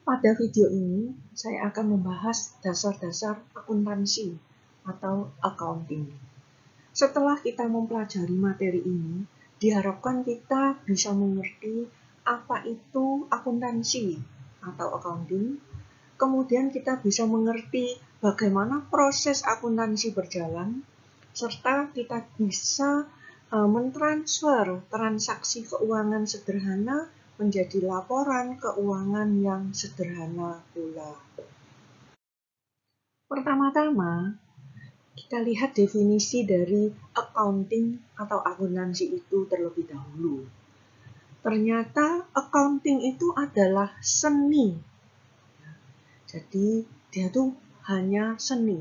Pada video ini, saya akan membahas dasar-dasar akuntansi atau accounting. Setelah kita mempelajari materi ini, diharapkan kita bisa mengerti apa itu akuntansi atau accounting. Kemudian kita bisa mengerti bagaimana proses akuntansi berjalan, serta kita bisa mentransfer transaksi keuangan sederhana menjadi laporan keuangan yang sederhana pula. Pertama-tama, kita lihat definisi dari accounting atau akuntansi itu terlebih dahulu. Ternyata accounting itu adalah seni. Jadi, dia tuh hanya seni.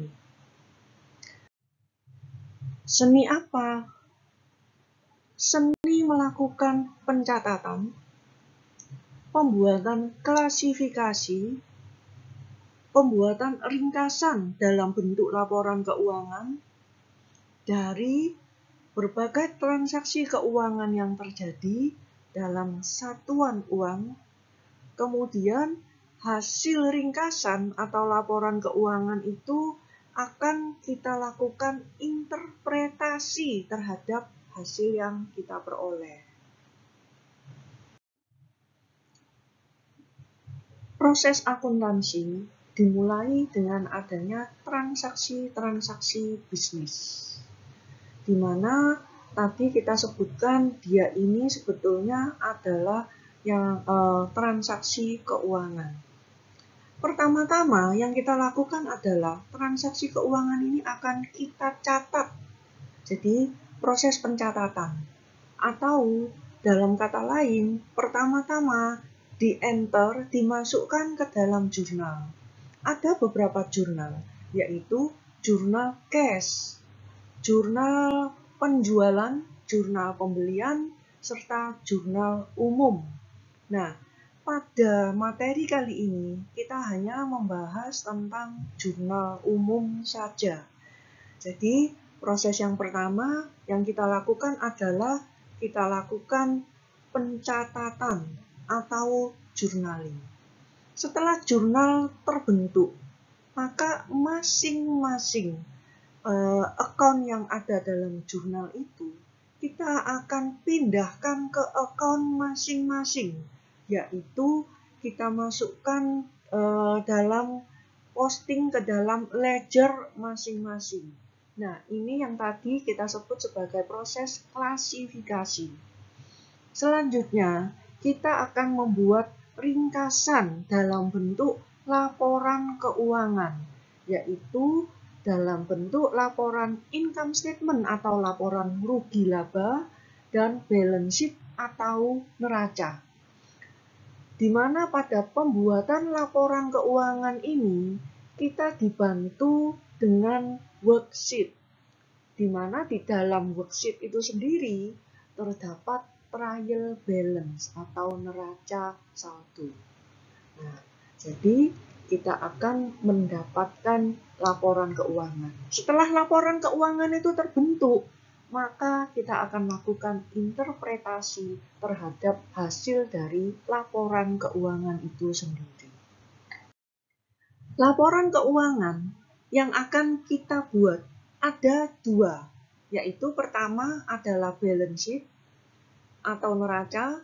Seni apa? Seni melakukan pencatatan, pembuatan klasifikasi, pembuatan ringkasan dalam bentuk laporan keuangan dari berbagai transaksi keuangan yang terjadi dalam satuan uang, kemudian hasil ringkasan atau laporan keuangan itu akan kita lakukan interpretasi terhadap hasil yang kita peroleh. Proses akuntansi dimulai dengan adanya transaksi-transaksi bisnis, di mana tadi kita sebutkan dia ini sebetulnya adalah transaksi keuangan. Pertama-tama yang kita lakukan adalah transaksi keuangan ini akan kita catat. Jadi proses pencatatan, atau dalam kata lain, pertama-tama di-enter, dimasukkan ke dalam jurnal. Ada beberapa jurnal, yaitu jurnal cash, jurnal penjualan, jurnal pembelian, serta jurnal umum. Nah, pada materi kali ini, kita hanya membahas tentang jurnal umum saja. Jadi, proses yang pertama yang kita lakukan adalah kita lakukan pencatatan atau journaling. Setelah jurnal terbentuk, maka masing-masing account yang ada dalam jurnal itu kita akan pindahkan ke account masing-masing, yaitu kita masukkan dalam posting ke dalam ledger masing-masing. Nah, ini yang tadi kita sebut sebagai proses klasifikasi. Selanjutnya, kita akan membuat ringkasan dalam bentuk laporan keuangan, yaitu dalam bentuk laporan income statement atau laporan rugi laba dan balance sheet atau neraca. Di mana pada pembuatan laporan keuangan ini kita dibantu dengan worksheet, di mana di dalam worksheet itu sendiri terdapat trial balance atau neraca saldo. Nah, jadi kita akan mendapatkan laporan keuangan. Setelah laporan keuangan itu terbentuk, maka kita akan lakukan interpretasi terhadap hasil dari laporan keuangan itu sendiri. Laporan keuangan yang akan kita buat ada dua, yaitu pertama adalah balance sheet atau neraca,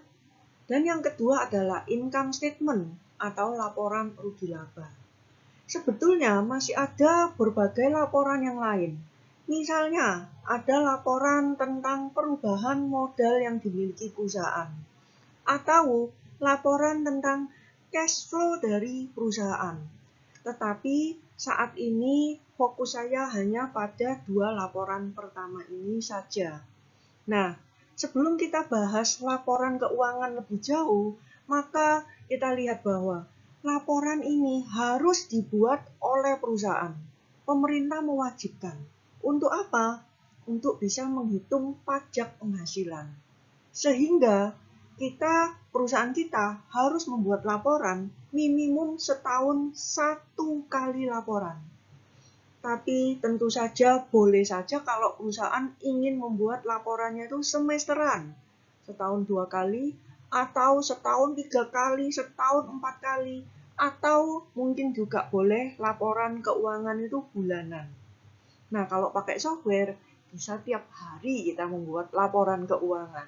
dan yang kedua adalah income statement atau laporan rugi laba. Sebetulnya masih ada berbagai laporan yang lain. Misalnya, ada laporan tentang perubahan modal yang dimiliki perusahaan, atau laporan tentang cash flow dari perusahaan. Tetapi saat ini fokus saya hanya pada dua laporan pertama ini saja. Nah, sebelum kita bahas laporan keuangan lebih jauh, maka kita lihat bahwa laporan ini harus dibuat oleh perusahaan. Pemerintah mewajibkan. Untuk apa? Untuk bisa menghitung pajak penghasilan. Sehingga perusahaan kita harus membuat laporan minimum setahun 1 kali laporan. Tapi tentu saja boleh saja kalau perusahaan ingin membuat laporannya itu semesteran, setahun 2 kali, atau setahun 3 kali, setahun 4 kali, atau mungkin juga boleh laporan keuangan itu bulanan. Nah, kalau pakai software bisa tiap hari kita membuat laporan keuangan.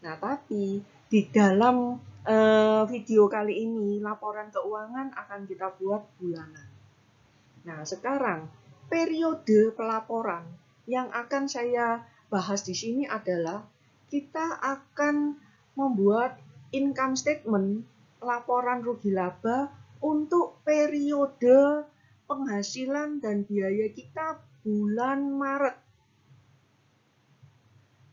Nah, tapi di dalam video kali ini laporan keuangan akan kita buat bulanan. Nah, sekarang periode pelaporan yang akan saya bahas di sini adalah kita akan membuat income statement, laporan rugi laba untuk periode penghasilan dan biaya kita bulan Maret.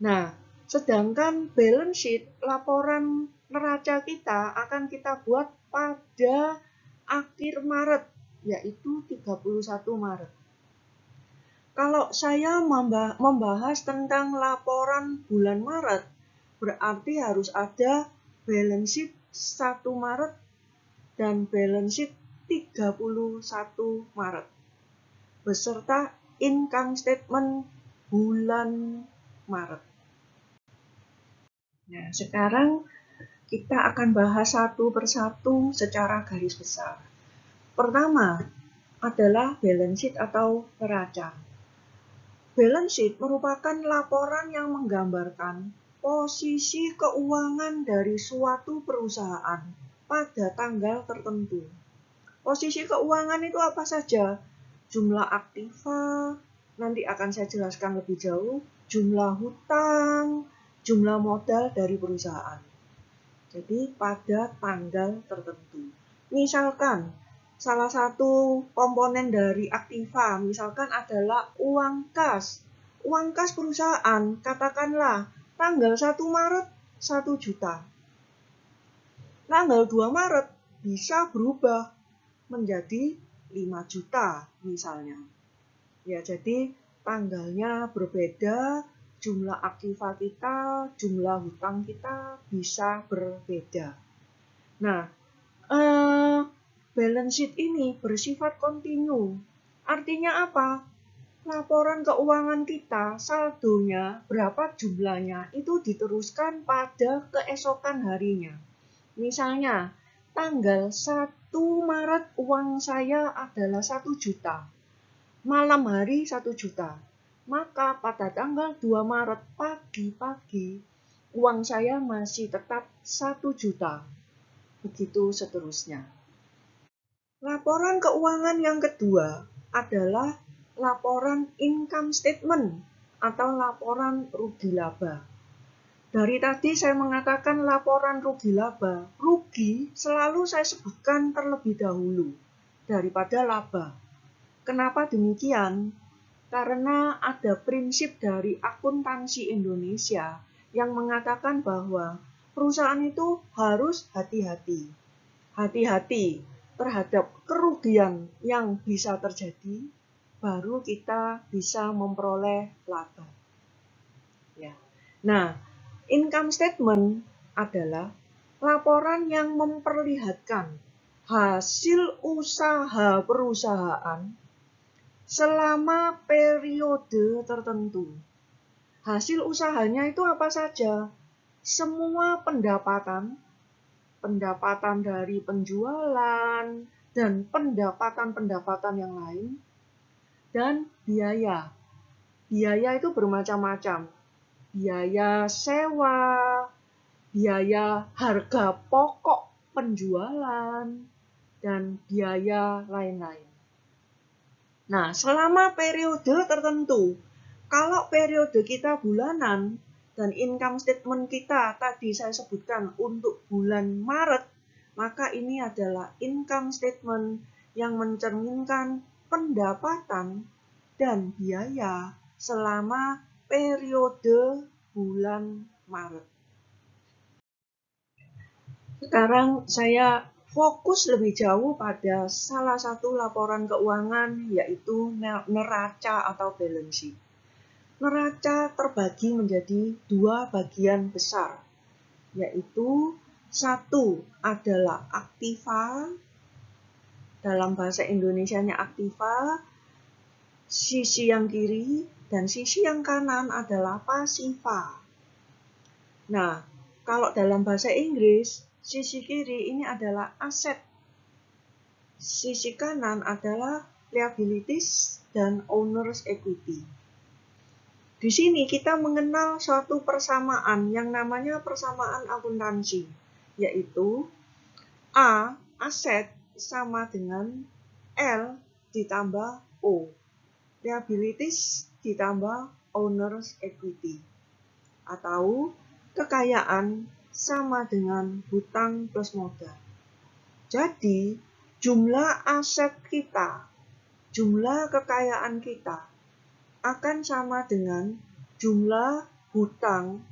Nah, sedangkan balance sheet, laporan neraca kita akan kita buat pada akhir Maret, yaitu 31 Maret. Kalau saya membahas tentang laporan bulan Maret, berarti harus ada balance sheet 1 Maret dan balance sheet 31 Maret. Beserta income statement bulan Maret. Nah, sekarang kita akan bahas satu persatu secara garis besar. Pertama adalah balance sheet atau neraca. Balance sheet merupakan laporan yang menggambarkan posisi keuangan dari suatu perusahaan pada tanggal tertentu. Posisi keuangan itu apa saja? Jumlah aktiva, nanti akan saya jelaskan lebih jauh, jumlah hutang, jumlah modal dari perusahaan. Jadi pada tanggal tertentu. Misalkan salah satu komponen dari aktiva, misalkan adalah uang kas. Uang kas perusahaan, katakanlah tanggal 1 Maret 1 juta. Tanggal 2 Maret bisa berubah menjadi 5 juta misalnya. Ya, jadi tanggalnya berbeda, jumlah aktiva kita, jumlah hutang kita bisa berbeda. Nah, balance sheet ini bersifat kontinu. Artinya apa? Laporan keuangan kita, saldonya, berapa jumlahnya, itu diteruskan pada keesokan harinya. Misalnya, tanggal 1 Maret uang saya adalah 1 juta. Malam hari 1 juta. Maka pada tanggal 2 Maret pagi-pagi, uang saya masih tetap 1 juta. Begitu seterusnya. Laporan keuangan yang kedua adalah laporan income statement atau laporan rugi laba. Dari tadi saya mengatakan laporan rugi laba. Rugi selalu saya sebutkan terlebih dahulu daripada laba. Kenapa demikian? Karena ada prinsip dari akuntansi Indonesia yang mengatakan bahwa perusahaan itu harus hati-hati. Hati-hati terhadap kerugian yang bisa terjadi, baru kita bisa memperoleh laba. Ya. Nah, income statement adalah laporan yang memperlihatkan hasil usaha perusahaan selama periode tertentu. Hasil usahanya itu apa saja? Semua pendapatan dari penjualan, dan pendapatan-pendapatan yang lain, dan biaya. Biaya itu bermacam-macam. Biaya sewa, biaya harga pokok penjualan, dan biaya lain-lain. Nah, selama periode tertentu, kalau periode kita bulanan dan income statement kita tadi saya sebutkan untuk bulan Maret, maka ini adalah income statement yang mencerminkan pendapatan dan biaya selama periode bulan Maret. Sekarang saya fokus lebih jauh pada salah satu laporan keuangan, yaitu neraca atau balance sheet. Neraca terbagi menjadi dua bagian besar, yaitu satu adalah aktiva, dalam bahasa Indonesianya aktiva, sisi yang kiri, dan sisi yang kanan adalah pasiva. Nah, kalau dalam bahasa Inggris, sisi kiri ini adalah aset, sisi kanan adalah liabilities dan owner's equity. Di sini kita mengenal suatu persamaan yang namanya persamaan akuntansi, yaitu A, aset sama dengan L ditambah O, liabilities ditambah owner's equity, atau kekayaan sama dengan hutang plus modal. Jadi, jumlah aset kita, jumlah kekayaan kita akan sama dengan jumlah hutang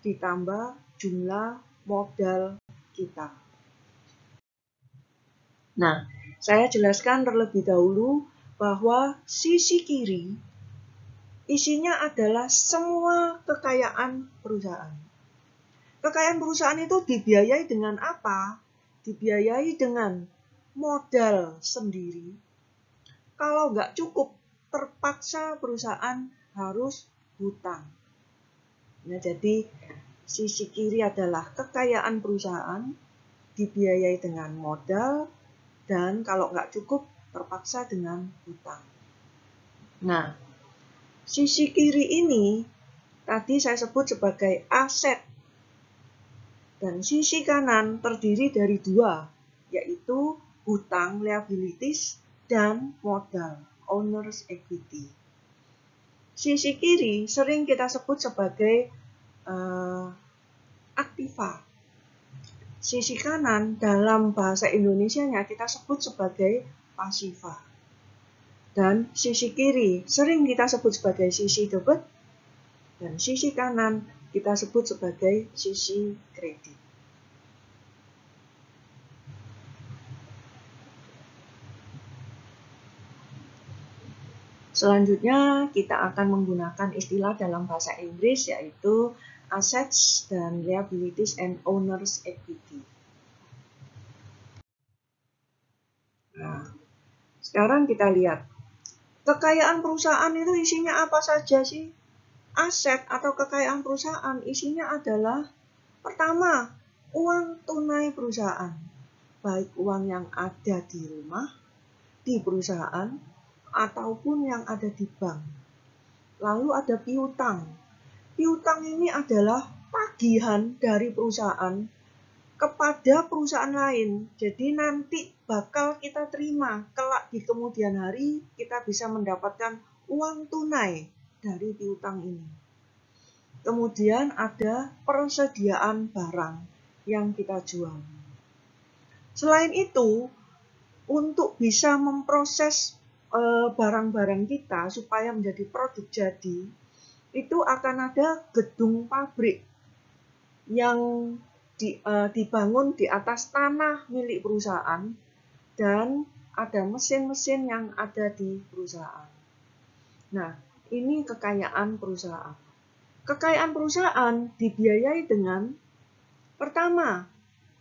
ditambah jumlah modal kita. Nah, saya jelaskan terlebih dahulu bahwa sisi kiri isinya adalah semua kekayaan perusahaan. Kekayaan perusahaan itu dibiayai dengan apa? Dibiayai dengan modal sendiri. Kalau nggak cukup, terpaksa perusahaan harus hutang. Nah, jadi sisi kiri adalah kekayaan perusahaan dibiayai dengan modal, dan kalau nggak cukup, terpaksa dengan hutang. Nah, sisi kiri ini tadi saya sebut sebagai aset, dan sisi kanan terdiri dari dua, yaitu hutang liabilities dan modal owner's equity. Sisi kiri sering kita sebut sebagai aktiva. Sisi kanan dalam bahasa Indonesianya kita sebut sebagai pasiva. Dan sisi kiri sering kita sebut sebagai sisi debit, dan sisi kanan kita sebut sebagai sisi kredit. Selanjutnya kita akan menggunakan istilah dalam bahasa Inggris, yaitu assets dan liabilities and owner's equity. Nah, sekarang kita lihat kekayaan perusahaan itu isinya apa saja sih? Aset atau kekayaan perusahaan isinya adalah pertama, uang tunai perusahaan, baik uang yang ada di rumah, di perusahaan, ataupun yang ada di bank. Lalu ada piutang. Piutang ini adalah tagihan dari perusahaan kepada perusahaan lain. Jadi nanti bakal kita terima kelak di kemudian hari, kita bisa mendapatkan uang tunai dari piutang ini. Kemudian ada persediaan barang yang kita jual. Selain itu, untuk bisa memproses barang-barang kita supaya menjadi produk jadi, itu akan ada gedung pabrik yang dibangun di atas tanah milik perusahaan, dan ada mesin-mesin yang ada di perusahaan. Nah, ini kekayaan perusahaan. Kekayaan perusahaan dibiayai dengan pertama,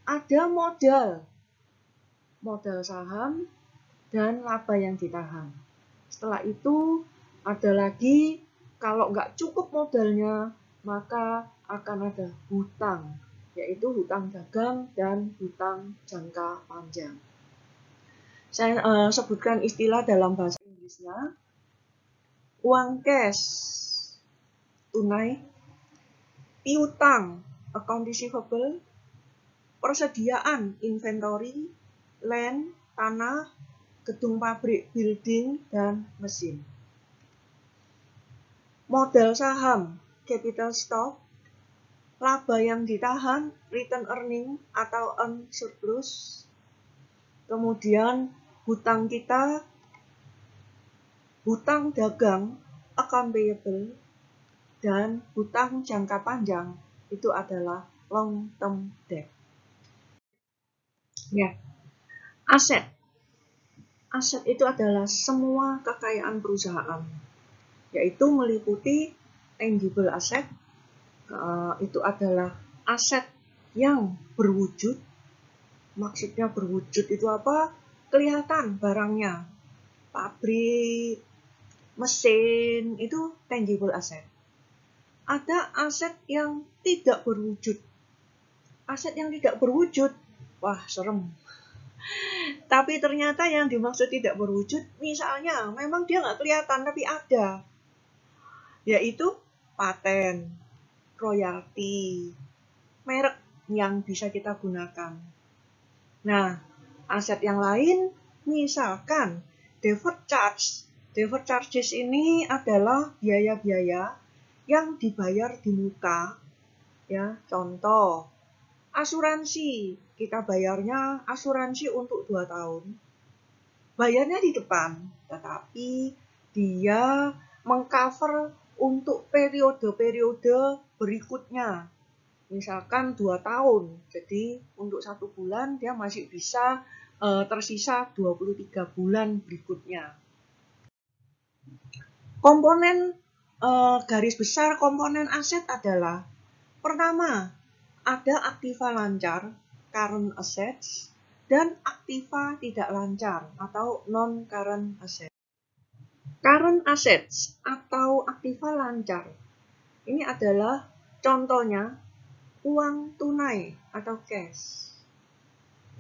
ada modal saham dan laba yang ditahan. Setelah itu ada lagi, kalau nggak cukup modalnya, maka akan ada hutang, yaitu hutang dagang dan hutang jangka panjang. Saya sebutkan istilah dalam bahasa Inggrisnya. Uang cash, tunai, piutang, account receivable, persediaan, inventory, land, tanah, gedung pabrik, building, dan mesin. Modal saham, capital stock, laba yang ditahan, return earning atau earn surplus. Kemudian hutang kita, hutang dagang, account payable, dan hutang jangka panjang itu adalah long term debt. Ya, aset. Aset itu adalah semua kekayaan perusahaan, yaitu meliputi tangible asset, itu adalah aset yang berwujud. Maksudnya berwujud itu apa? Kelihatan barangnya, pabrik, mesin, itu tangible asset. Ada aset yang tidak berwujud. Aset yang tidak berwujud, wah serem. Tapi ternyata yang dimaksud tidak berwujud, misalnya memang dia nggak kelihatan tapi ada, yaitu paten, royalti, merek yang bisa kita gunakan. Nah, aset yang lain misalkan deferred charge. Deferred charges ini adalah biaya-biaya yang dibayar di muka. Ya, contoh, asuransi. Kita bayarnya asuransi untuk 2 tahun. Bayarnya di depan, tetapi dia mengcover untuk periode-periode berikutnya. Misalkan 2 tahun, jadi untuk 1 bulan dia masih bisa tersisa 23 bulan berikutnya. Komponen garis besar komponen aset adalah pertama, ada aktiva lancar, current assets, dan aktiva tidak lancar atau non-current assets. Current assets atau aktiva lancar ini adalah contohnya uang tunai atau cash.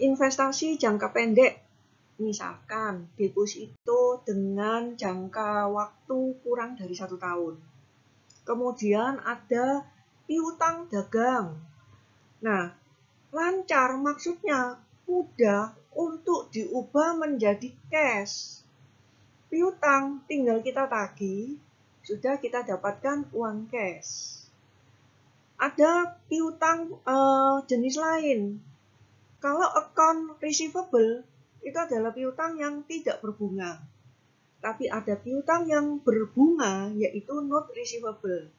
Investasi jangka pendek, misalkan deposito dengan jangka waktu kurang dari 1 tahun. Kemudian ada piutang dagang. Nah, lancar maksudnya mudah untuk diubah menjadi cash. Piutang tinggal kita tagih, sudah kita dapatkan uang cash. Ada piutang jenis lain. Kalau account receivable itu adalah piutang yang tidak berbunga. Tapi ada piutang yang berbunga yaitu note receivable.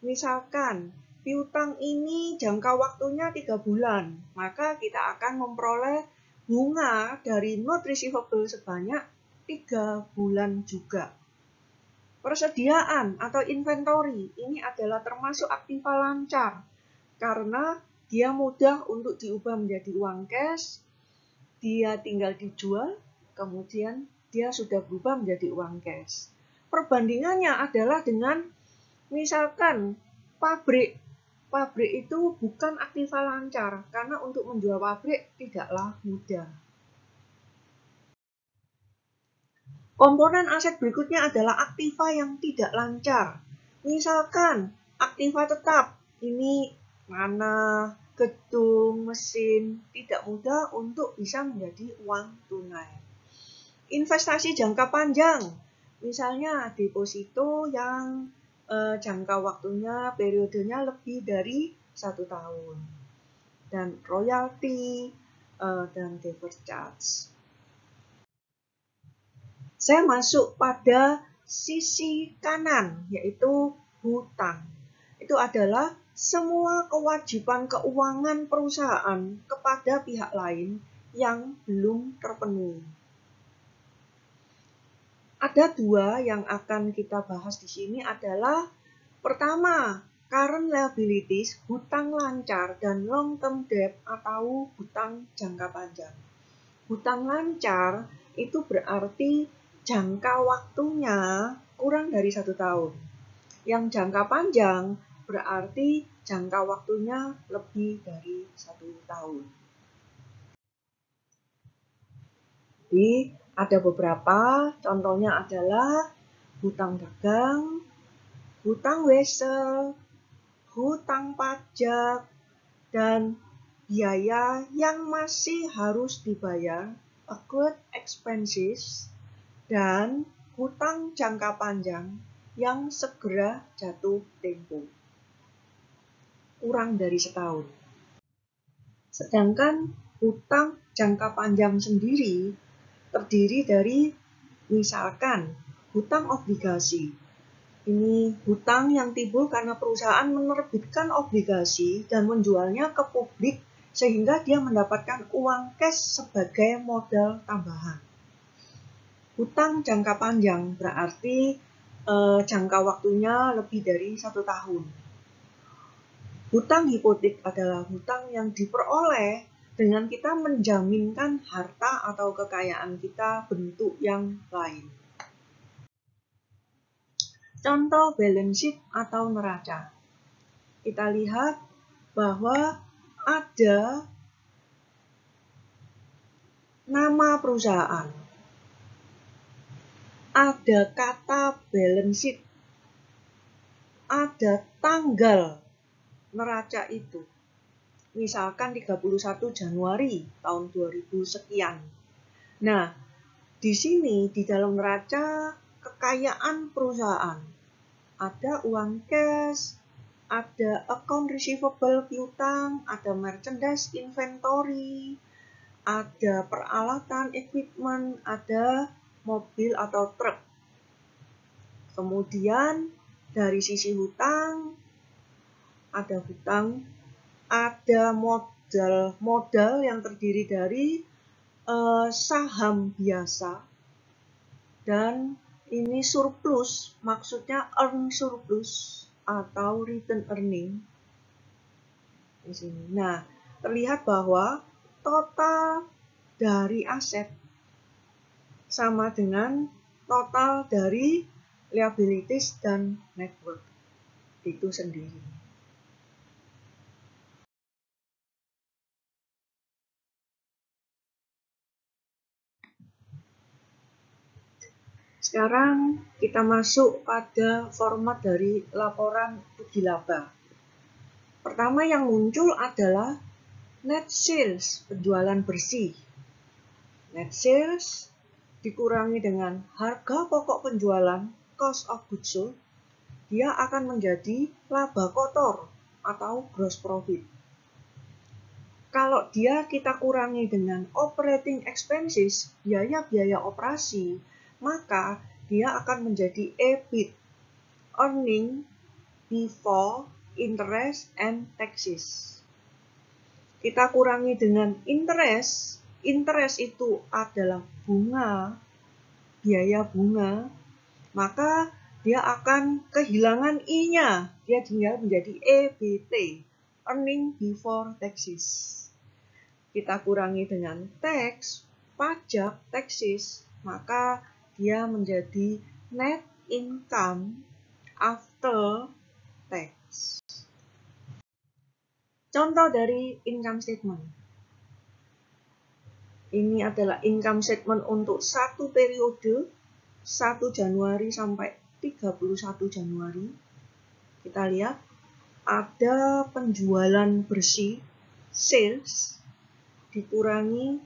Misalkan piutang ini jangka waktunya 3 bulan, maka kita akan memperoleh bunga dari note receivable sebanyak 3 bulan juga. Persediaan atau inventory ini adalah termasuk aktiva lancar karena dia mudah untuk diubah menjadi uang cash, dia tinggal dijual, kemudian dia sudah berubah menjadi uang cash. Perbandingannya adalah dengan misalkan pabrik. Pabrik itu bukan aktiva lancar karena untuk menjual pabrik tidaklah mudah. Komponen aset berikutnya adalah aktiva yang tidak lancar. Misalkan aktiva tetap, ini tanah, gedung, mesin, tidak mudah untuk bisa menjadi uang tunai. Investasi jangka panjang, misalnya deposito yang jangka waktunya, periodenya lebih dari 1 tahun. Dan royalti dan deferred charge. Saya masuk pada sisi kanan, yaitu hutang. Itu adalah semua kewajiban keuangan perusahaan kepada pihak lain yang belum terpenuhi. Ada 2 yang akan kita bahas di sini adalah pertama, current liabilities, hutang lancar, dan long term debt atau hutang jangka panjang. Hutang lancar itu berarti jangka waktunya kurang dari 1 tahun. Yang jangka panjang berarti jangka waktunya lebih dari 1 tahun. Jadi ada beberapa, contohnya adalah hutang dagang, hutang wesel, hutang pajak, dan biaya yang masih harus dibayar, accrued expenses, dan hutang jangka panjang yang segera jatuh tempo, kurang dari setahun. Sedangkan hutang jangka panjang sendiri terdiri dari misalkan hutang obligasi. Ini hutang yang timbul karena perusahaan menerbitkan obligasi dan menjualnya ke publik sehingga dia mendapatkan uang cash sebagai modal tambahan. Hutang jangka panjang berarti jangka waktunya lebih dari 1 tahun. Hutang hipotek adalah hutang yang diperoleh dengan kita menjaminkan harta atau kekayaan kita bentuk yang lain. Contoh balance sheet atau neraca. Kita lihat bahwa ada nama perusahaan, ada kata balance sheet, ada tanggal neraca itu. Misalkan 31 Januari tahun 2000 sekian. Nah, di sini di dalam neraca kekayaan perusahaan ada uang cash, ada account receivable piutang, ada merchandise inventory, ada peralatan equipment, ada mobil atau truk. Kemudian dari sisi hutang ada modal yang terdiri dari saham biasa, dan ini surplus, maksudnya earn surplus atau return earning di sini. Nah, terlihat bahwa total dari aset sama dengan total dari liabilities dan net worth itu sendiri. Sekarang kita masuk pada format dari laporan rugi laba. Pertama yang muncul adalah net sales, penjualan bersih. Net sales dikurangi dengan harga pokok penjualan, cost of goods sold, dia akan menjadi laba kotor atau gross profit. Kalau dia kita kurangi dengan operating expenses, biaya-biaya operasi, maka dia akan menjadi EBIT, earning before interest and taxes. Kita kurangi dengan interest itu adalah bunga, biaya bunga, maka dia akan kehilangan I-nya, dia tinggal menjadi EBT, earning before taxes. Kita kurangi dengan tax, pajak, taxes, maka dia menjadi net income after tax. Contoh dari income statement. Ini adalah income statement untuk satu periode 1 Januari sampai 31 Januari. Kita lihat ada penjualan bersih, sales, dikurangi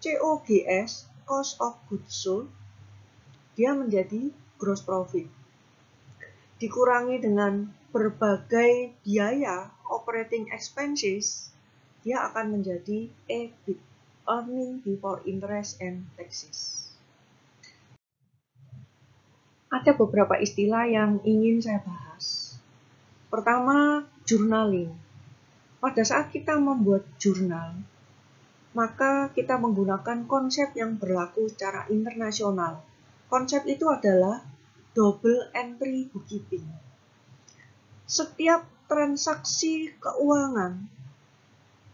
COGS, cost of goods sold, dia menjadi gross profit. Dikurangi dengan berbagai biaya, operating expenses, dia akan menjadi EBIT, earning before interest and taxes. Ada beberapa istilah yang ingin saya bahas. Pertama, journaling. Pada saat kita membuat jurnal, maka kita menggunakan konsep yang berlaku secara internasional. Konsep itu adalah double entry bookkeeping. Setiap transaksi keuangan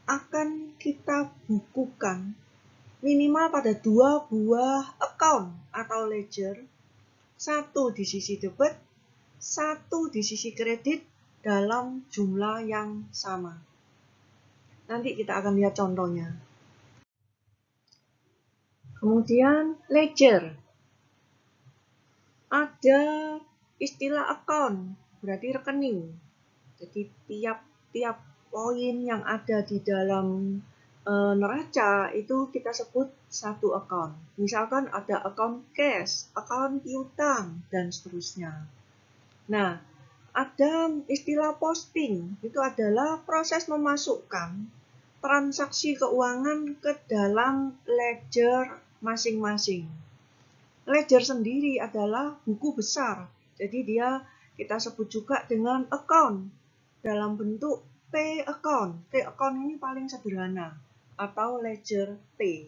akan kita bukukan minimal pada 2 buah account atau ledger, satu di sisi debit, satu di sisi kredit dalam jumlah yang sama. Nanti kita akan lihat contohnya. Kemudian ledger. Ada istilah account, berarti rekening. Jadi tiap poin yang ada di dalam neraca itu kita sebut satu account. Misalkan ada account cash, account piutang, dan seterusnya. Nah, ada istilah posting, itu adalah proses memasukkan transaksi keuangan ke dalam ledger masing-masing. Ledger sendiri adalah buku besar, jadi kita sebut juga dengan account dalam bentuk T account. T account ini paling sederhana, atau ledger T.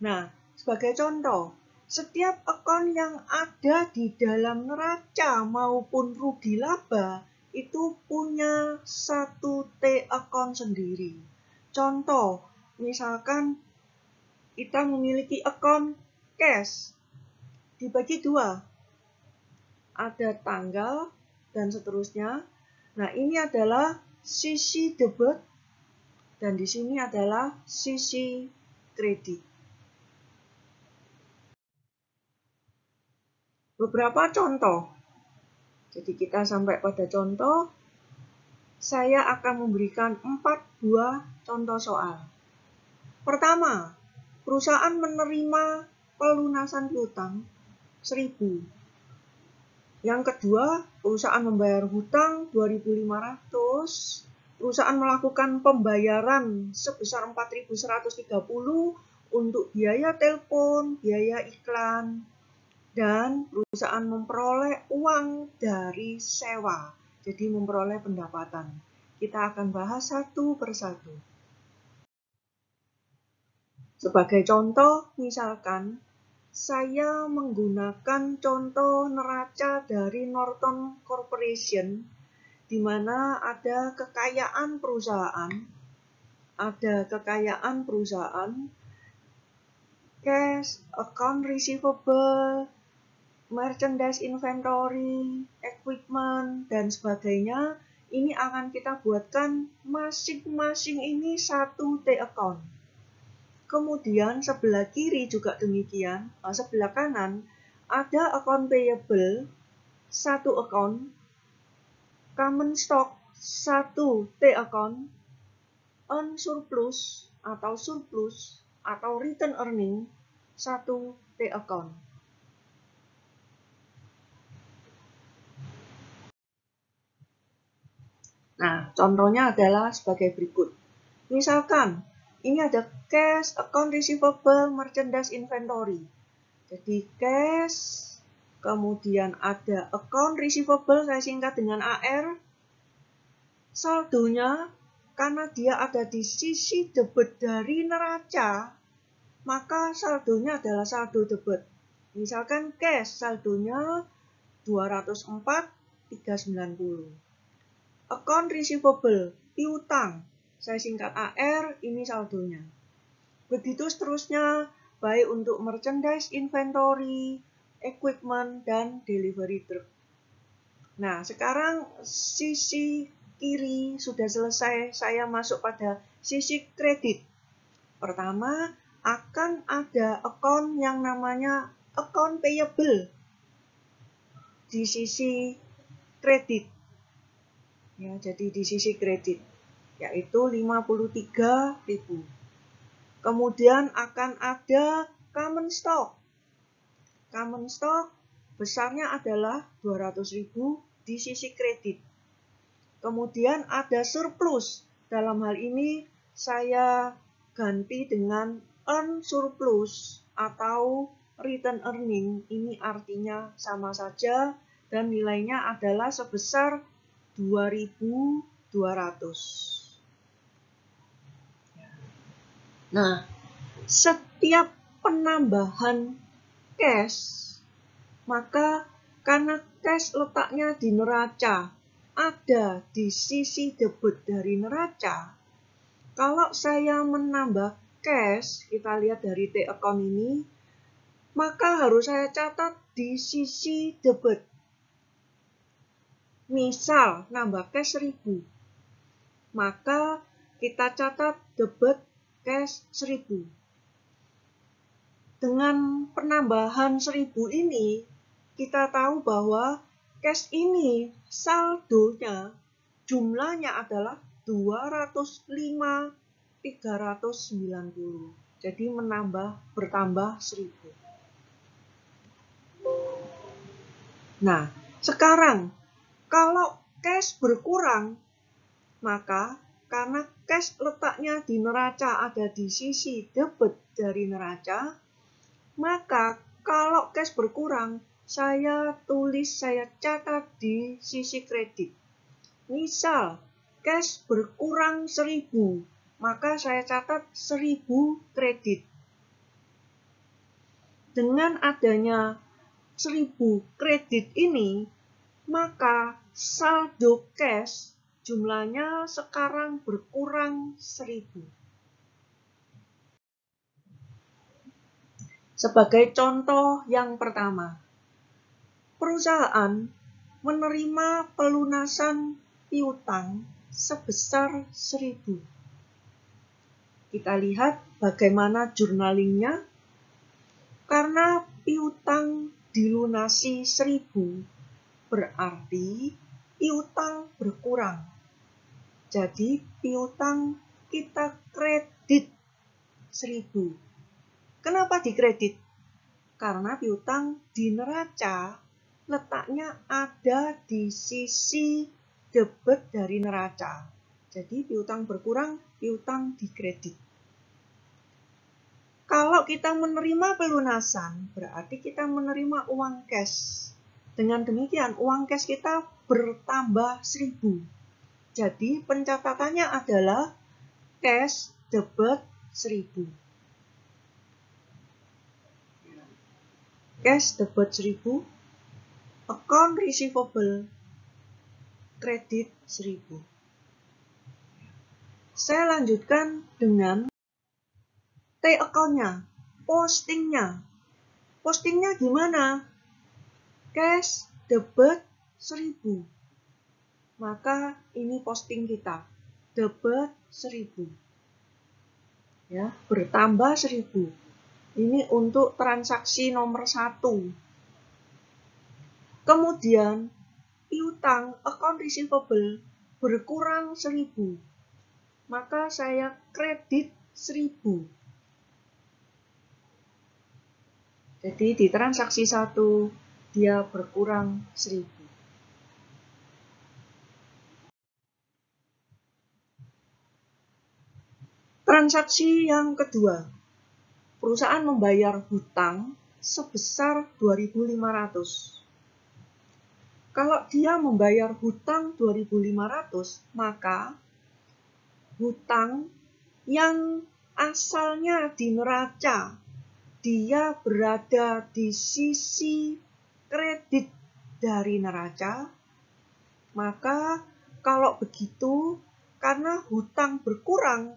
Nah, sebagai contoh, setiap account yang ada di dalam neraca maupun rugi laba itu punya satu T account sendiri. Contoh, misalkan kita memiliki account cash, dibagi 2. Ada tanggal dan seterusnya. Nah, ini adalah sisi debit dan di sini adalah sisi kredit. beberapa contoh. Jadi kita sampai pada contoh. Saya akan memberikan 4 buah contoh soal. Pertama, perusahaan menerima pelunasan piutang 1.000. Yang kedua, perusahaan membayar hutang 2.500. Perusahaan melakukan pembayaran sebesar 4.130 untuk biaya telepon, biaya iklan, dan perusahaan memperoleh uang dari sewa. Jadi memperoleh pendapatan. Kita akan bahas satu persatu. Sebagai contoh, misalkan saya menggunakan contoh neraca dari Norton Corporation, di mana ada kekayaan perusahaan, cash, account receivable, merchandise inventory, equipment, dan sebagainya. Ini akan kita buatkan masing-masing ini satu T account. Kemudian sebelah kiri juga demikian, sebelah kanan ada account payable, satu account, common stock, satu T account, earn surplus atau return earning, satu T account. Nah, contohnya adalah sebagai berikut. Misalkan, ini ada cash, account receivable, merchandise inventory. Jadi cash, kemudian ada account receivable, saya singkat dengan AR. Saldonya, karena dia ada di sisi debit dari neraca, maka saldonya adalah saldo debit. Misalkan cash, saldonya 204.390. Account receivable, piutang, saya singkat AR, ini saldonya. Begitu seterusnya, baik untuk merchandise inventory, equipment, dan delivery truck. Nah, sekarang sisi kiri sudah selesai, saya masuk pada sisi kredit. Pertama, akan ada account yang namanya account payable di sisi kredit. Ya, jadi di sisi kredit, yaitu 53.000. Kemudian akan ada common stock. Common stock besarnya adalah 200.000 di sisi kredit. Kemudian ada surplus. Dalam hal ini saya ganti dengan earn surplus atau return earning. Ini artinya sama saja dan nilainya adalah sebesar 2.200. Nah, setiap penambahan cash, maka karena cash letaknya di neraca, ada di sisi debit dari neraca, kalau saya menambah cash, kita lihat dari T account ini, maka harus saya catat di sisi debit. Misal, nambah cash 1.000, maka kita catat debit cash 1.000. Dengan penambahan 1.000 ini, kita tahu bahwa cash ini saldonya, jumlahnya adalah 205.390. Jadi bertambah 1.000. Nah, sekarang kalau cash berkurang, maka karena cash letaknya di neraca ada di sisi debit dari neraca, maka kalau cash berkurang, saya catat di sisi kredit. Misal, cash berkurang 1.000, maka saya catat 1.000 kredit. Dengan adanya 1.000 kredit ini, maka saldo cash jumlahnya sekarang berkurang 1.000. Sebagai contoh yang pertama, perusahaan menerima pelunasan piutang sebesar 1.000. Kita lihat bagaimana journalingnya. Karena piutang dilunasi 1.000, berarti piutang berkurang. Jadi piutang kita kredit 1.000. Kenapa dikredit? Karena piutang di neraca letaknya ada di sisi debit dari neraca. Jadi piutang berkurang, piutang dikredit. Kalau kita menerima pelunasan, berarti kita menerima uang cash. Dengan demikian, uang cash kita bertambah 1.000. Jadi pencatatannya adalah cash debit 1.000. Cash debit 1.000, account receivable kredit 1.000. Saya lanjutkan dengan T account-nya, postingnya. Postingnya gimana? Cash debit 1.000. Maka ini posting kita, debit 1.000. Ya, bertambah 1.000. Ini untuk transaksi nomor 1. Kemudian piutang account receivable berkurang 1.000. Maka saya kredit 1.000. Jadi di transaksi 1 dia berkurang 1.000. Transaksi yang kedua, perusahaan membayar hutang sebesar 2.500. Kalau dia membayar hutang 2.500, maka hutang yang asalnya di neraca, dia berada di sisi kredit dari neraca, maka kalau begitu, karena hutang berkurang,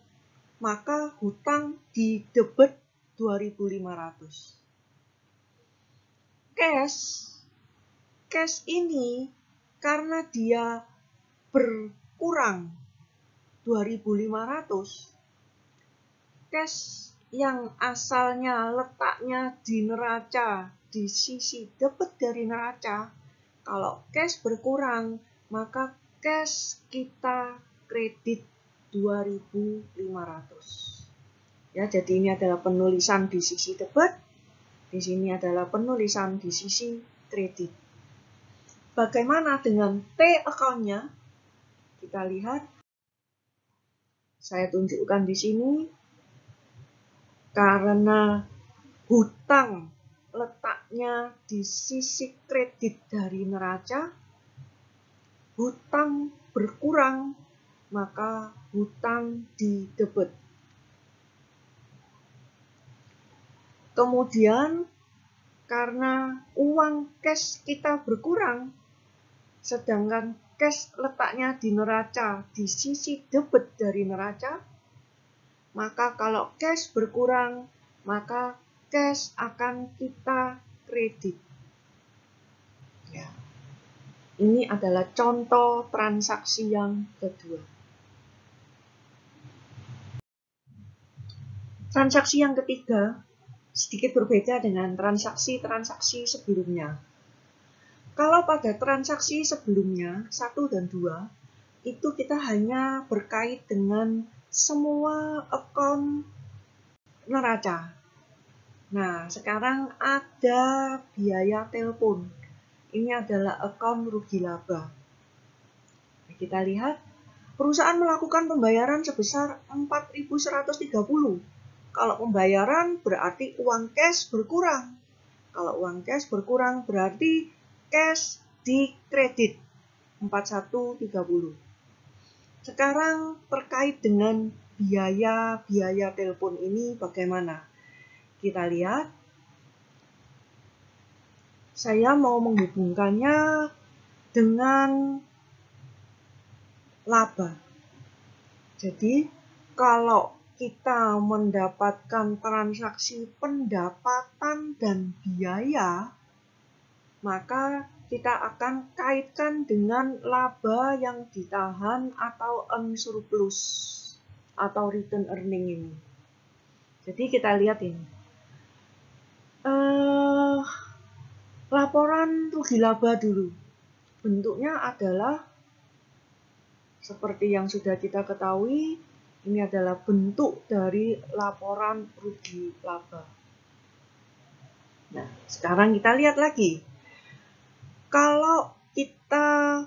maka hutang di debit 2.500. Cash ini karena dia berkurang 2.500, cash yang asalnya letaknya di neraca, di sisi debit dari neraca, kalau cash berkurang, maka cash kita kredit 2.500. Ya, jadi ini adalah penulisan di sisi debit, di sini adalah penulisan di sisi kredit. Bagaimana dengan T account-nya? Kita lihat. Saya tunjukkan di sini. Karena hutang letaknya di sisi kredit dari neraca, hutang berkurang, maka hutang di debit. Kemudian karena uang cash kita berkurang, sedangkan cash letaknya di neraca di sisi debit dari neraca, maka kalau cash berkurang, maka cash akan kita kredit. Ya. Ini adalah contoh transaksi yang kedua. Transaksi yang ketiga sedikit berbeda dengan transaksi-transaksi sebelumnya. Kalau pada transaksi sebelumnya, 1 dan 2, itu kita hanya berkait dengan semua akun neraca. Nah, sekarang ada biaya telepon. Ini adalah akun rugi laba. Kita lihat, perusahaan melakukan pembayaran sebesar 4.130. Kalau pembayaran berarti uang cash berkurang. Kalau uang cash berkurang berarti cash dikredit 4.130. Sekarang terkait dengan biaya telepon ini bagaimana? Kita lihat. Saya mau menghubungkannya dengan laba. Jadi, kalau kita mendapatkan transaksi pendapatan dan biaya, maka kita akan kaitkan dengan laba yang ditahan atau unsurplus atau return earning ini. Jadi kita lihat ini. laporan rugi laba dulu. Bentuknya adalah seperti yang sudah kita ketahui, ini adalah bentuk dari laporan rugi laba. Nah, sekarang kita lihat lagi. Kalau kita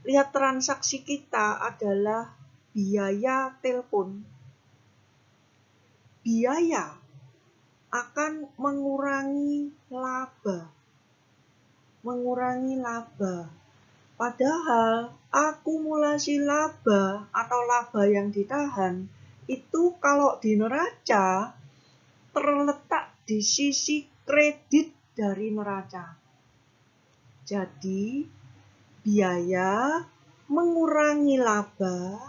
lihat transaksi kita adalah biaya telepon, biaya akan mengurangi laba. Padahal akumulasi laba atau laba yang ditahan itu kalau di neraca terletak di sisi kredit dari neraca. Jadi biaya mengurangi laba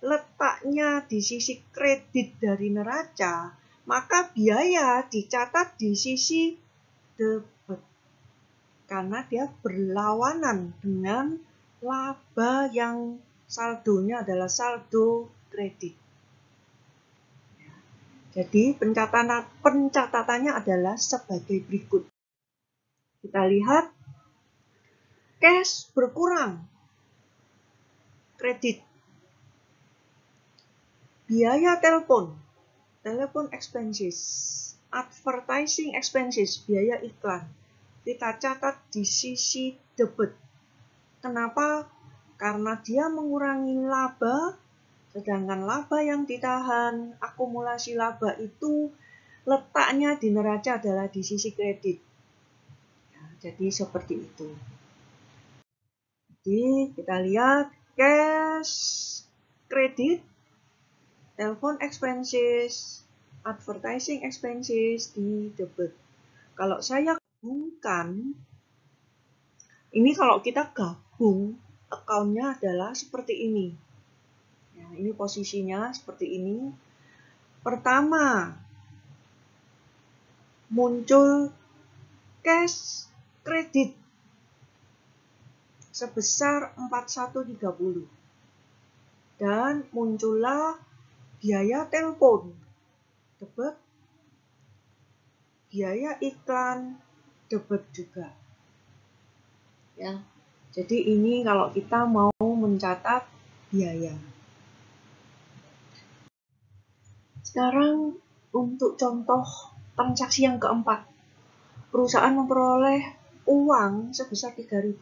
letaknya di sisi kredit dari neraca, maka biaya dicatat di sisi debit. Karena dia berlawanan dengan laba yang saldonya adalah saldo kredit. Jadi pencatatannya adalah sebagai berikut. Kita lihat cash berkurang, kredit. Biaya telepon expenses, advertising expenses, biaya iklan. Kita catat di sisi debit. Kenapa? Karena dia mengurangi laba, sedangkan laba yang ditahan, akumulasi laba itu letaknya di neraca adalah di sisi kredit. Jadi seperti itu. Jadi kita lihat cash, kredit, telepon expenses, advertising expenses di debit. Kalau saya gabungkan, ini kalau kita gabung, account-nya adalah seperti ini. Ya, ini posisinya seperti ini. Pertama, muncul cash kredit sebesar 4130. Dan muncullah biaya telepon, debit, biaya iklan, debit juga. Ya. Jadi ini kalau kita mau mencatat biaya. Sekarang untuk contoh transaksi yang keempat. Perusahaan memperoleh uang sebesar $3.000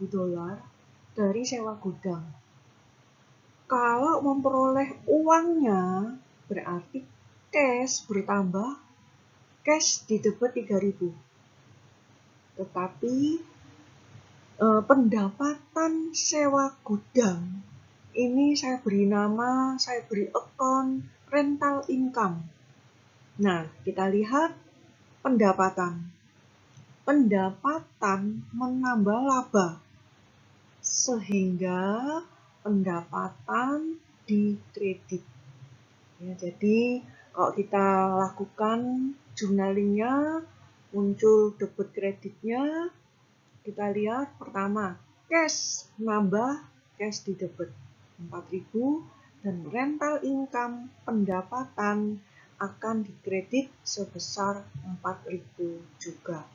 dari sewa gudang. Kalau memperoleh uangnya berarti cash bertambah, cash di debit 3.000. Tetapi pendapatan sewa gudang ini saya beri account rental income. Nah, kita lihat pendapatan. Pendapatan menambah laba, sehingga pendapatan dikredit. Ya, jadi kalau kita lakukan journalingnya, muncul debit kreditnya, kita lihat pertama cash nambah, cash di debit 4.000, dan rental income pendapatan akan dikredit sebesar 4.000 juga.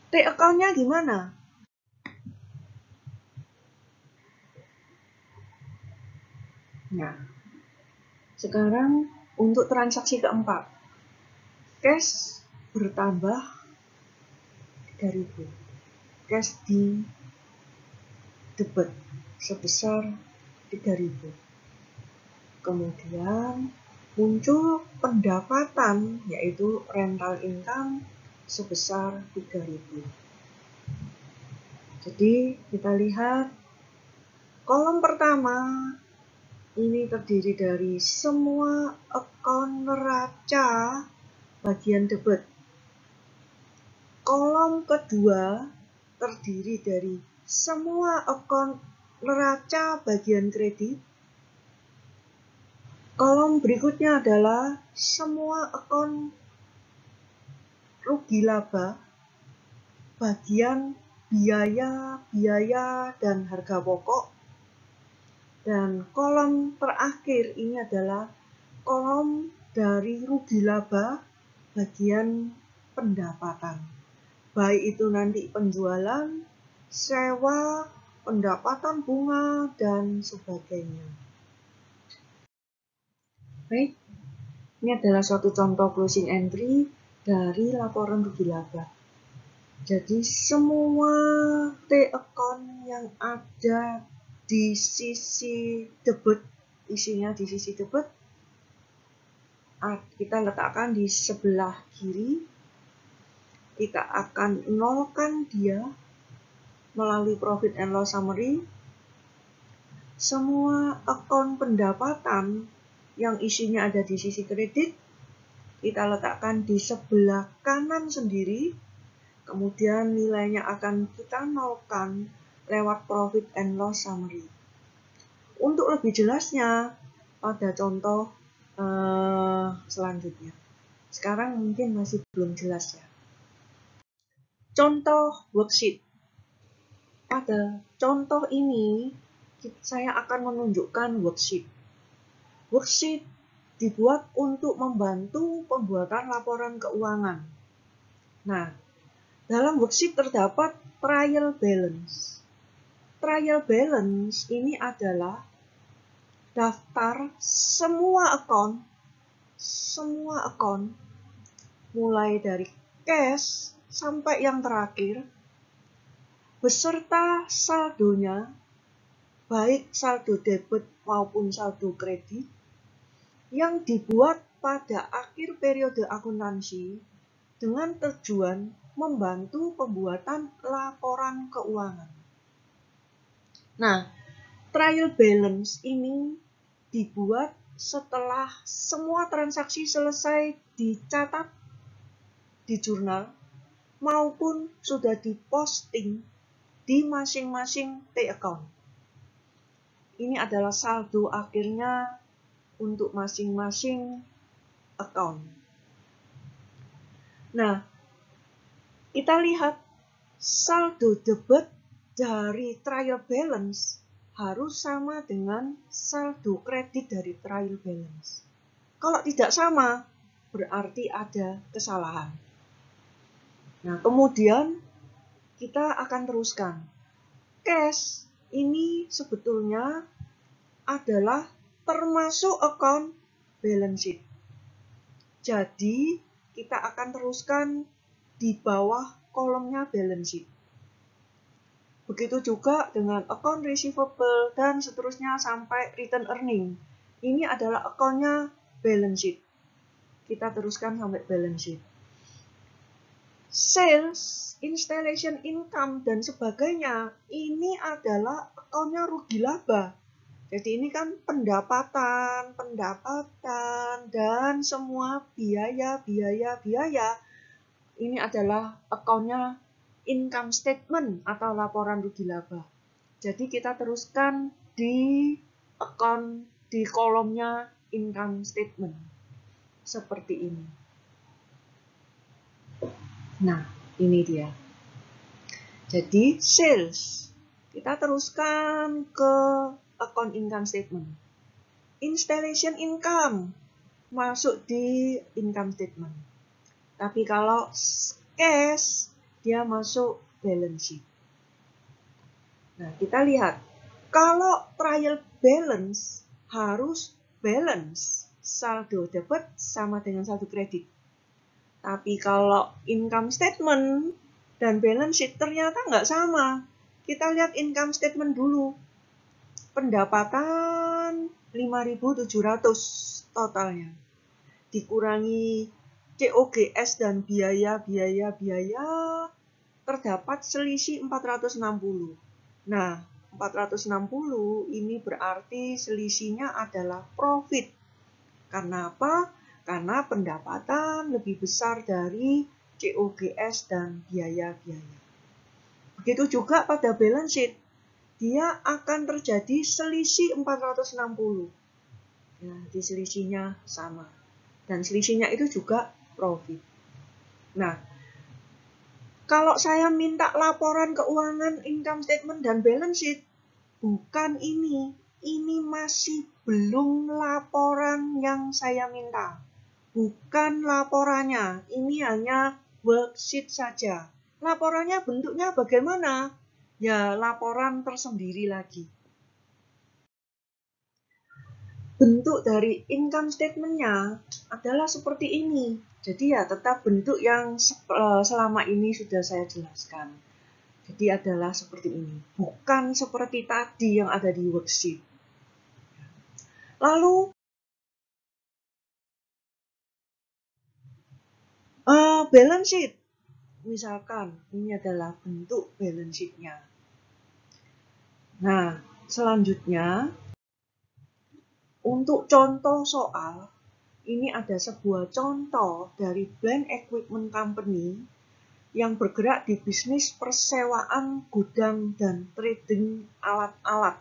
T account-nya gimana? Nah, sekarang untuk transaksi keempat. Cash bertambah 3.000. Cash di debit sebesar 3.000. Kemudian muncul pendapatan yaitu rental income sebesar 3.000. Jadi kita lihat kolom pertama ini terdiri dari semua account neraca bagian debit. Kolom kedua terdiri dari semua account neraca bagian kredit. Kolom berikutnya adalah semua account rugi laba bagian biaya, dan harga pokok. Dan kolom terakhir ini adalah kolom dari rugi laba bagian pendapatan. Baik itu nanti penjualan, sewa, pendapatan bunga, dan sebagainya. Baik, ini adalah suatu contoh closing entry dari laporan rugi laba. Jadi semua T-account yang ada di sisi debit, isinya di sisi debit, kita letakkan di sebelah kiri. Kita akan nolkan dia melalui profit and loss summary. Semua akun pendapatan yang isinya ada di sisi kredit, kita letakkan di sebelah kanan sendiri. Kemudian nilainya akan kita nolkan lewat profit and loss summary. Untuk lebih jelasnya, pada contoh selanjutnya. Sekarang mungkin masih belum jelas ya. Contoh worksheet. Pada contoh ini, saya akan menunjukkan worksheet. Worksheet dibuat untuk membantu pembuatan laporan keuangan. Nah, dalam worksheet terdapat trial balance. Trial balance ini adalah daftar semua akun, mulai dari cash sampai yang terakhir, beserta saldonya, baik saldo debit maupun saldo kredit, yang dibuat pada akhir periode akuntansi dengan tujuan membantu pembuatan laporan keuangan. Nah, trial balance ini dibuat setelah semua transaksi selesai dicatat di jurnal maupun sudah diposting di masing-masing T-account. Ini adalah saldo akhirnya untuk masing-masing account. Nah, kita lihat saldo debit dari trial balance harus sama dengan saldo kredit dari trial balance. Kalau tidak sama, berarti ada kesalahan. Nah, kemudian kita akan teruskan. Cash ini sebetulnya adalah termasuk account balance sheet. Jadi, kita akan teruskan di bawah kolomnya balance sheet. Begitu juga dengan account receivable dan seterusnya sampai return earning. Ini adalah account-nya balance sheet. Kita teruskan sampai balance sheet. Sales, installation income, dan sebagainya, ini adalah account-nya rugi laba. Jadi ini kan pendapatan, dan semua biaya. Ini adalah account-nya income statement atau laporan rugi laba. Jadi kita teruskan di account di kolomnya income statement. Seperti ini. Nah, ini dia. Jadi sales. Kita teruskan ke account income statement. Installation income masuk di income statement. Tapi kalau cash dia masuk balance sheet. Nah, kita lihat. Kalau trial balance harus balance saldo debit sama dengan saldo kredit. Tapi kalau income statement dan balance sheet ternyata nggak sama. Kita lihat income statement dulu. Pendapatan 5.700 totalnya. Dikurangi COGS dan biaya, terdapat selisih 460. Nah, 460 ini berarti selisihnya adalah profit. Karena apa? Karena pendapatan lebih besar dari COGS dan biaya-biaya. Begitu juga pada balance sheet. Dia akan terjadi selisih 460. Nah, di selisihnya sama. Dan selisihnya itu juga profit. Nah, kalau saya minta laporan keuangan, income statement, dan balance sheet, bukan ini. Ini masih belum laporan yang saya minta. Bukan laporannya. Ini hanya worksheet saja. Laporannya bentuknya bagaimana? Ya, laporan tersendiri lagi. Bentuk dari income statement-nya adalah seperti ini. Jadi ya tetap bentuk yang selama ini sudah saya jelaskan. Jadi adalah seperti ini. Bukan seperti tadi yang ada di worksheet. Lalu, balance sheet. Misalkan ini adalah bentuk balance sheet-nya. Nah, selanjutnya, untuk contoh soal, ini ada sebuah contoh dari Blank Equipment Company yang bergerak di bisnis persewaan gudang dan trading alat-alat.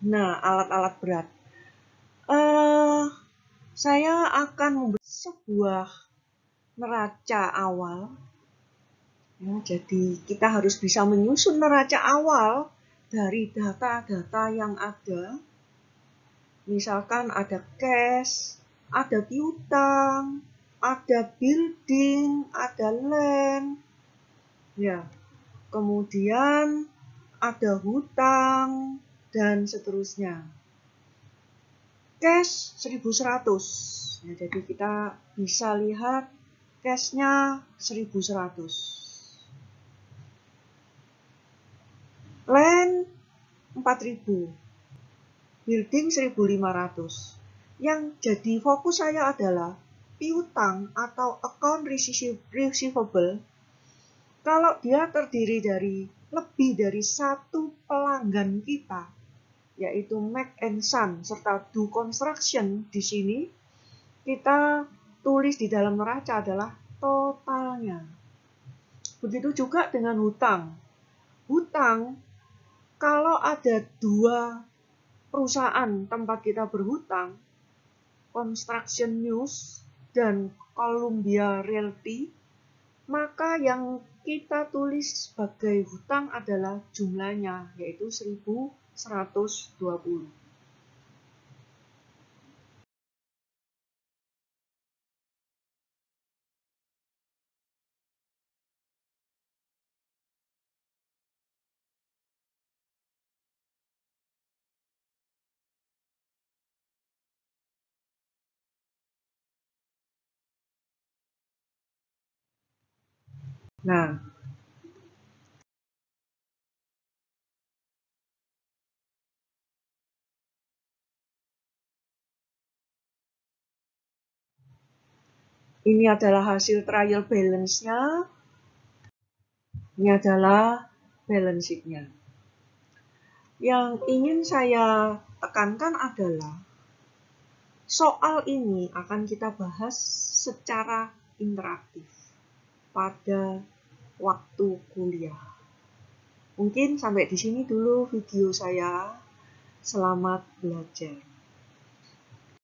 Nah, alat-alat berat. Saya akan membuat sebuah neraca awal. Ya, jadi kita harus bisa menyusun neraca awal dari data-data yang ada. Misalkan ada cash, ada piutang, ada building, ada land. Ya. Kemudian ada hutang dan seterusnya. Cash 1.100. Ya, jadi kita bisa lihat cash-nya 1.100. Land 4.000. Building 1.500. Yang jadi fokus saya adalah piutang atau account receivable. Kalau dia terdiri dari lebih dari satu pelanggan kita, yaitu Mac and Son serta Do Construction, di sini kita tulis di dalam neraca adalah totalnya. Begitu juga dengan hutang. Hutang, kalau ada dua perusahaan tempat kita berhutang, Construction News dan Columbia Realty, maka yang kita tulis sebagai hutang adalah jumlahnya, yaitu 1.120. Nah, ini adalah hasil trial balance-nya. Ini adalah balance sheet-nya. Yang ingin saya tekankan adalah soal ini akan kita bahas secara interaktif pada waktu kuliah. Mungkin sampai di sini dulu video saya. Selamat belajar.